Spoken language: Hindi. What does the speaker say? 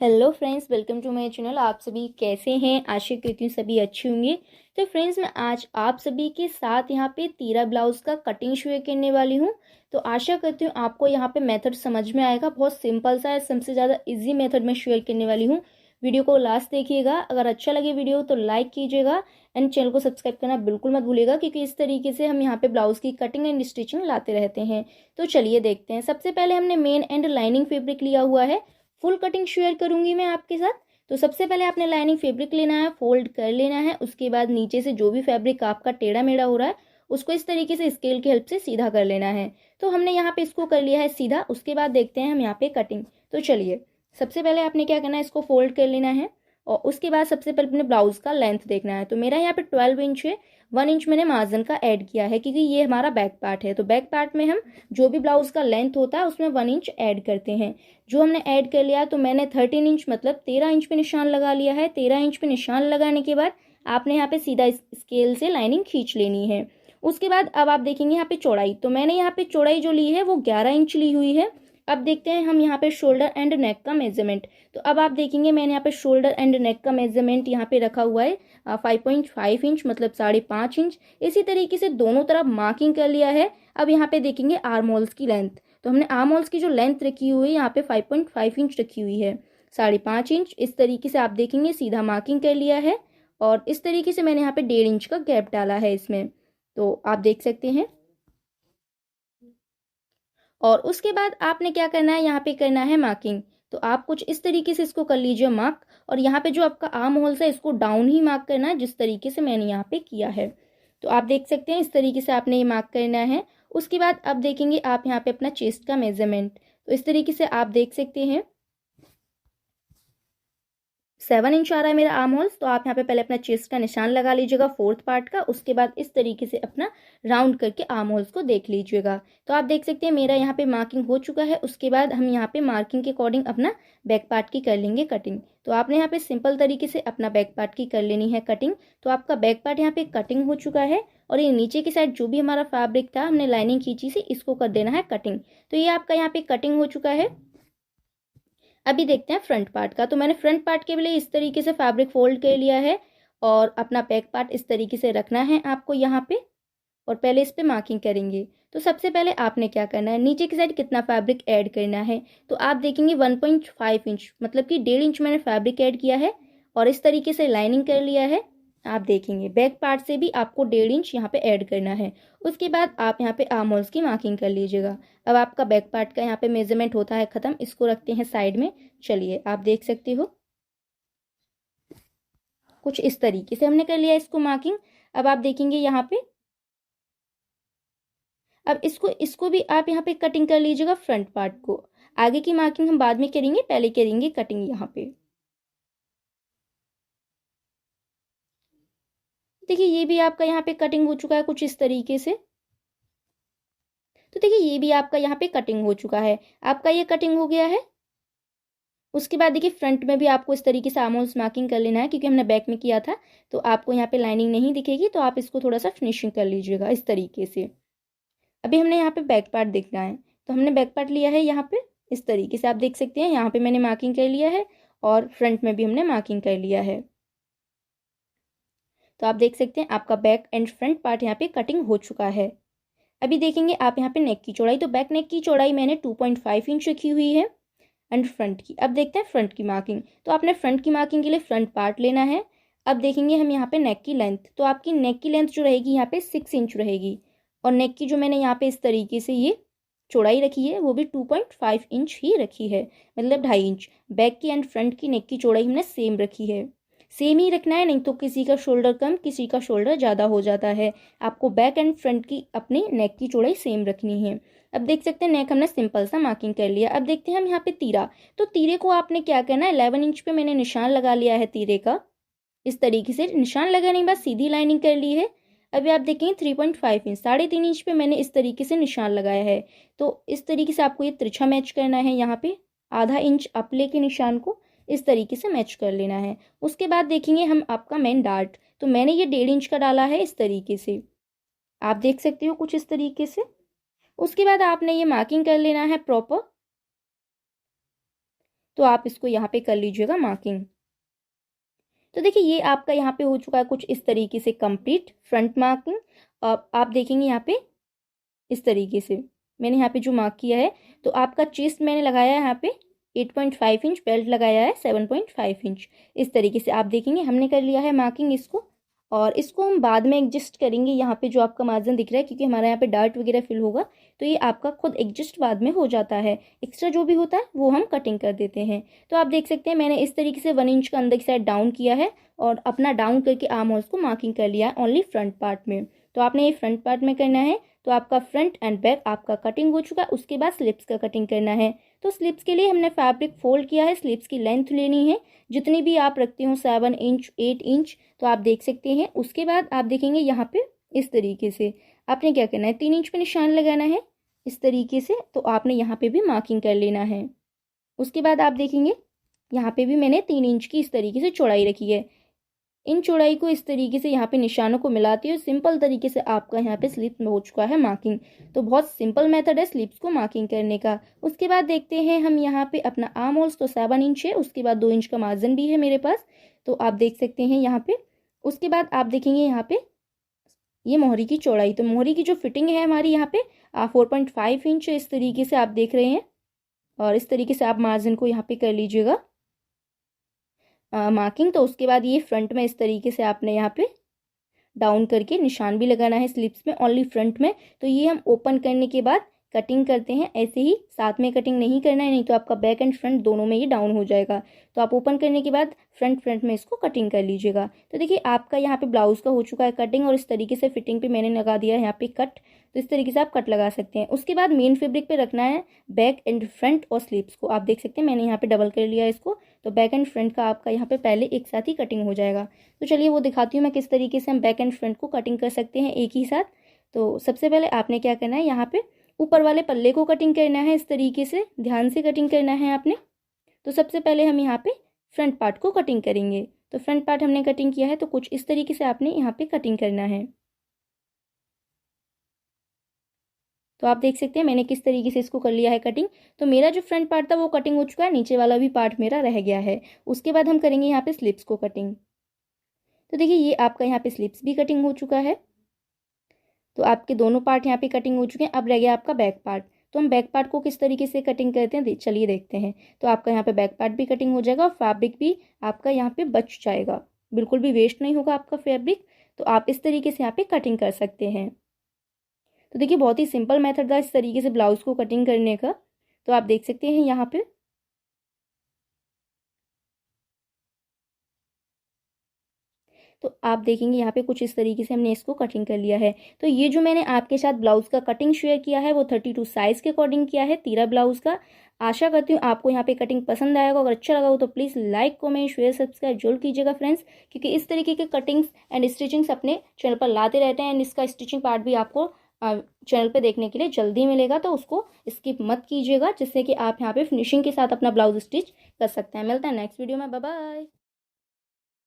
Hello friends, welcome to my channel. आप सभी कैसे हैं? आशा करती हूँ सभी अच्छे होंगे। तो फ्रेंड्स, मैं आज आप सभी के साथ यहाँ पे तीरा ब्लाउज का कटिंग शेयर करने वाली हूँ। तो आशा करती हूँ आपको यहाँ पे मेथड समझ में आएगा। बहुत सिंपल सा है, सबसे ज़्यादा इजी मेथड में शेयर करने वाली हूँ। वीडियो को लास्ट देखिएगा। अगर अच्छा लगे वीडियो तो लाइक कीजिएगा एंड चैनल को सब्सक्राइब करना बिल्कुल मत भूलिएगा, क्योंकि इस तरीके से हम यहाँ पे ब्लाउज की कटिंग एंड स्टिचिंग लाते रहते हैं। तो चलिए देखते हैं। सबसे पहले हमने मेन एंड लाइनिंग फैब्रिक लिया हुआ है। फुल कटिंग शेयर करूंगी मैं आपके साथ। तो सबसे पहले आपने लाइनिंग फैब्रिक लेना है, फोल्ड कर लेना है। उसके बाद नीचे से जो भी फैब्रिक आपका टेढ़ा मेढ़ा हो रहा है उसको इस तरीके से स्केल की हेल्प से सीधा कर लेना है। तो हमने यहाँ पे इसको कर लिया है सीधा। उसके बाद देखते हैं हम यहाँ पे कटिंग। तो चलिए, सबसे पहले आपने क्या करना है, इसको फोल्ड कर लेना है और उसके बाद सबसे पहले अपने ब्लाउज का लेंथ देखना है। तो मेरा यहाँ पे 12 इंच है। 1 इंच मैंने मार्जिन का ऐड किया है क्योंकि ये हमारा बैक पार्ट है। तो बैक पार्ट में हम जो भी ब्लाउज का लेंथ होता है उसमें 1 इंच ऐड करते हैं। जो हमने ऐड कर लिया, तो मैंने 13 इंच मतलब 13 इंच पे निशान लगा लिया है। 13 इंच पे निशान लगाने के बाद आपने यहाँ पे सीधा स्केल से लाइनिंग खींच लेनी है। उसके बाद अब आप देखेंगे यहाँ पे चौड़ाई। तो मैंने यहाँ पे चौड़ाई जो ली है वो 11 इंच ली हुई है। अब देखते हैं हम यहाँ पे शोल्डर एंड नेक का मेजरमेंट। तो अब आप देखेंगे मैंने यहाँ पे शोल्डर एंड नेक का मेजरमेंट यहाँ पे रखा हुआ है 5.5 इंच मतलब 5.5 इंच। इसी तरीके से दोनों तरफ मार्किंग कर लिया है। अब यहाँ पे देखेंगे आर्म होल्स की लेंथ। तो हमने आर्म होल्स की जो लेंथ रखी हुई है यहाँ पे 5.5 इंच रखी हुई है। 5.5 इंच इस तरीके से आप देखेंगे सीधा मार्किंग कर लिया है। और इस तरीके से मैंने यहाँ पे 1.5 इंच का गैप डाला है इसमें। तो आप देख सकते हैं। और उसके बाद आपने क्या करना है, यहाँ पे करना है मार्किंग। तो आप कुछ इस तरीके से इसको कर लीजिए मार्क। और यहाँ पे जो आपका आर्म होल्स है इसको डाउन ही मार्क करना है, जिस तरीके से मैंने यहाँ पे किया है। तो आप देख सकते हैं इस तरीके से आपने ये मार्क करना है। उसके बाद अब देखेंगे आप यहाँ पे अपना चेस्ट का मेजरमेंट। तो इस तरीके से आप देख सकते हैं 7 इंच आ रहा है मेरा आर्म होल्स। तो आप यहाँ पे पहले अपना चेस्ट का निशान लगा लीजिएगा फोर्थ पार्ट का। उसके बाद इस तरीके से अपना राउंड करके आर्म होल्स को देख लीजिएगा। तो आप देख सकते हैं मेरा यहाँ पे मार्किंग हो चुका है। उसके बाद हम यहाँ पे मार्किंग के अकॉर्डिंग अपना बैक पार्ट की कर लेंगे कटिंग। तो आपने यहाँ पे सिंपल तरीके से अपना बैक पार्ट की कर लेनी है कटिंग। तो आपका बैक पार्ट यहाँ पे कटिंग हो चुका है। और ये नीचे की साइड जो भी हमारा फैब्रिक था हमने लाइनिंग खींची से, इसको कर देना है कटिंग। तो ये आपका यहाँ पे कटिंग हो चुका है। अभी देखते हैं फ्रंट पार्ट का। तो मैंने फ्रंट पार्ट के लिए इस तरीके से फैब्रिक फोल्ड कर लिया है। और अपना बैक पार्ट इस तरीके से रखना है आपको यहाँ पे। और पहले इस पे मार्किंग करेंगे। तो सबसे पहले आपने क्या करना है, नीचे की साइड कितना फैब्रिक ऐड करना है। तो आप देखेंगे 1.5 इंच मतलब कि 1.5 इंच मैंने फैब्रिक ऐड किया है। और इस तरीके से लाइनिंग कर लिया है। आप देखेंगे बैक पार्ट से भी आपको 1.5 इंच यहाँ पे ऐड करना है। उसके बाद आप यहाँ पे आर्म होल्स की मार्किंग कर लीजिएगा। अब आपका बैक पार्ट का यहाँ पे मेजरमेंट होता है खत्म। इसको रखते हैं साइड में। चलिए आप देख सकते हो कुछ इस तरीके से हमने कर लिया इसको मार्किंग। अब आप देखेंगे यहाँ पे, अब इसको इसको भी आप यहाँ पे कटिंग कर लीजिएगा फ्रंट पार्ट को। आगे की मार्किंग हम बाद में करेंगे, पहले करेंगे कटिंग यहाँ पे। देखिए ये भी आपका यहाँ पे कटिंग हो चुका है कुछ इस तरीके से। तो देखिए ये भी आपका यहाँ पे कटिंग हो चुका है। आपका ये कटिंग हो गया है। उसके बाद देखिए फ्रंट में भी आपको इस तरीके से आर्म होल्स मार्किंग कर लेना है, क्योंकि हमने बैक में किया था। तो आपको यहाँ पे लाइनिंग नहीं दिखेगी, तो आप इसको थोड़ा सा फिनिशिंग कर लीजिएगा इस तरीके से। अभी हमने यहाँ पे बैक पार्ट देखना है। तो हमने बैक पार्ट लिया है यहाँ पे इस तरीके से। आप देख सकते हैं यहाँ पे मैंने मार्किंग कर लिया है। और फ्रंट में भी हमने मार्किंग कर लिया है। तो आप देख सकते हैं आपका बैक एंड फ्रंट पार्ट यहाँ पे कटिंग हो चुका है। अभी देखेंगे आप यहाँ पे नेक की चौड़ाई। तो बैक नेक की चौड़ाई मैंने 2.5 इंच रखी हुई है एंड फ्रंट की। अब देखते हैं फ्रंट की मार्किंग। तो आपने फ्रंट की मार्किंग के लिए फ्रंट पार्ट लेना है। अब देखेंगे हम यहाँ पे नेक की लेंथ। तो आपकी नेक की लेंथ जो रहेगी यहाँ पे 6 इंच रहेगी। और नेक की जो मैंने यहाँ पे इस तरीके से ये चौड़ाई रखी है वो भी 2.5 इंच ही रखी है, मतलब 2.5 इंच। बैक की एंड फ्रंट की नेक की चौड़ाई हमने सेम रखी है। सेम ही रखना है, नहीं तो किसी का शोल्डर कम किसी का शोल्डर ज़्यादा हो जाता है। आपको बैक एंड फ्रंट की अपनी नेक की चौड़ाई सेम रखनी है। अब देख सकते हैं नेक हमने सिंपल सा मार्किंग कर लिया। अब देखते हैं हम यहाँ पे तीरा। तो तीरे को आपने क्या करना है, 11 इंच पे मैंने निशान लगा लिया है तीरे का। इस तरीके से निशान लगाने के बाद सीधी लाइनिंग कर ली है। अभी आप देखेंगे 3.5 इंच 3.5 इंच पे मैंने इस तरीके से निशान लगाया है। तो इस तरीके से आपको ये तिरछा मैच करना है। यहाँ पे आधा इंच अप लेके निशान को इस तरीके से मैच कर लेना है। उसके बाद देखेंगे हम आपका मेन डार्ट। तो मैंने ये 1.5 इंच का डाला है इस तरीके से। आप देख सकते हो कुछ इस तरीके से। उसके बाद आपने ये मार्किंग कर लेना है प्रॉपर। तो आप इसको यहाँ पे कर लीजिएगा मार्किंग। तो देखिए ये आपका यहाँ पे हो चुका है कुछ इस तरीके से कंप्लीट फ्रंट मार्किंग। आप देखेंगे यहाँ पे इस तरीके से मैंने यहाँ पे जो मार्क किया है, तो आपका चेस्ट मैंने लगाया है यहाँ पे 8.5 इंच, बेल्ट लगाया है 7.5 इंच। इस तरीके से आप देखेंगे हमने कर लिया है मार्किंग इसको, और इसको हम बाद में एडजस्ट करेंगे। यहाँ पे जो आपका मार्जिन दिख रहा है, क्योंकि हमारा यहाँ पे डार्ट वगैरह फिल होगा, तो ये आपका खुद एडजस्ट बाद में हो जाता है। एक्स्ट्रा जो भी होता है वो हम कटिंग कर देते हैं। तो आप देख सकते हैं मैंने इस तरीके से 1 इंच का अंदर की साइड डाउन किया है और अपना डाउन करके आर्म होल्स को मार्किंग कर लिया है ओनली फ्रंट पार्ट में। तो आपने ये फ्रंट पार्ट में करना है। तो आपका फ्रंट एंड बैक आपका कटिंग हो चुका है। उसके बाद स्लिप्स का कटिंग करना है। तो स्लिप्स के लिए हमने फैब्रिक फोल्ड किया है। स्लिप्स की लेंथ लेनी है जितनी भी आप रखते हो, 7 इंच 8 इंच, तो आप देख सकते हैं। उसके बाद आप देखेंगे यहाँ पे इस तरीके से आपने क्या करना है, 3 इंच पे निशान लगाना है इस तरीके से। तो आपने यहाँ पे भी मार्किंग कर लेना है। उसके बाद आप देखेंगे यहाँ पे भी मैंने 3 इंच की इस तरीके से चौड़ाई रखी है। इन चौड़ाई को इस तरीके से यहाँ पे निशानों को मिलाती है। सिंपल तरीके से आपका यहाँ पे स्लिप हो चुका है मार्किंग। तो बहुत सिंपल मेथड है स्लिप्स को मार्किंग करने का। उसके बाद देखते हैं हम यहाँ पे अपना आर्म होल्स, तो 7 इंच है। उसके बाद 2 इंच का मार्जिन भी है मेरे पास, तो आप देख सकते हैं यहाँ पे। उसके बाद आप देखेंगे यहाँ पे ये मोहरी की चौड़ाई, तो मोहरी की जो फिटिंग है हमारी यहाँ पे 4.5 इंच इस तरीके से आप देख रहे हैं। और इस तरीके से आप मार्जिन को यहाँ पे कर लीजिएगा मार्किंग। तो उसके बाद ये फ्रंट में इस तरीके से आपने यहाँ पे डाउन करके निशान भी लगाना है स्लिप्स में ओनली फ्रंट में। तो ये हम ओपन करने के बाद कटिंग करते हैं, ऐसे ही साथ में कटिंग नहीं करना है, नहीं तो आपका बैक एंड फ्रंट दोनों में ये डाउन हो जाएगा। तो आप ओपन करने के बाद फ्रंट में इसको कटिंग कर लीजिएगा। तो देखिए आपका यहाँ पे ब्लाउज का हो चुका है कटिंग, और इस तरीके से फिटिंग पे मैंने लगा दिया है यहाँ पे कट। तो इस तरीके से आप कट लगा सकते हैं। उसके बाद मेन फैब्रिक पे रखना है बैक एंड फ्रंट और स्लीव्स को। आप देख सकते हैं मैंने यहाँ पे डबल कर लिया है इसको, तो बैक एंड फ्रंट का आपका यहाँ पे पहले एक साथ ही कटिंग हो जाएगा। तो चलिए वो दिखाती हूँ मैं किस तरीके से हम बैक एंड फ्रंट को कटिंग कर सकते हैं एक ही साथ। तो सबसे पहले आपने क्या करना है, यहाँ पे ऊपर वाले पल्ले को कटिंग करना है इस तरीके से, ध्यान से कटिंग करना है आपने। तो सबसे पहले हम यहाँ पे फ्रंट पार्ट को कटिंग करेंगे। तो फ्रंट पार्ट हमने कटिंग किया है, तो कुछ इस तरीके से आपने यहाँ पे कटिंग करना है। तो आप देख सकते हैं मैंने किस तरीके से इसको कर लिया है कटिंग। तो मेरा जो फ्रंट पार्ट था वो कटिंग हो चुका है, नीचे वाला भी पार्ट मेरा रह गया है। उसके बाद हम करेंगे यहाँ पे स्लिप्स को कटिंग। तो देखिए ये आपका यहाँ पे स्लिप्स भी कटिंग हो चुका है। तो आपके दोनों पार्ट यहाँ पे कटिंग हो चुके हैं। अब रह गया आपका बैक पार्ट। तो हम बैक पार्ट को किस तरीके से कटिंग करते हैं चलिए देखते हैं। तो आपका यहाँ पे बैक पार्ट भी कटिंग हो जाएगा और फैब्रिक भी आपका यहाँ पे बच जाएगा, बिल्कुल भी वेस्ट नहीं होगा आपका फैब्रिक। तो आप इस तरीके से यहाँ पे कटिंग कर सकते हैं। तो देखिए बहुत ही सिंपल मेथड था इस तरीके से ब्लाउज को कटिंग करने का। तो आप देख सकते हैं यहाँ पे। तो आप देखेंगे यहाँ पे कुछ इस तरीके से हमने इसको कटिंग कर लिया है। तो ये जो मैंने आपके साथ ब्लाउज का कटिंग शेयर किया है वो 32 साइज के अकॉर्डिंग किया है तीरा ब्लाउज का। आशा करती हूँ आपको यहाँ पे कटिंग पसंद आएगा। अगर अच्छा लगा हो तो please like comment share subscribe जरूर कीजिएगा फ्रेंड्स, क्योंकि इस तरीके के कटिंग्स एंड स्टिचिंग्स अपने चैनल पर लाते रहते हैं। एंड इसका स्टिचिंग पार्ट भी आपको चैनल पे देखने के लिए जल्दी मिलेगा, तो उसको स्किप मत कीजिएगा, जिससे कि आप यहाँ पे फिनिशिंग के साथ अपना ब्लाउज स्टिच कर सकते हैं। मिलता है नेक्स्ट वीडियो में, बाय बाय।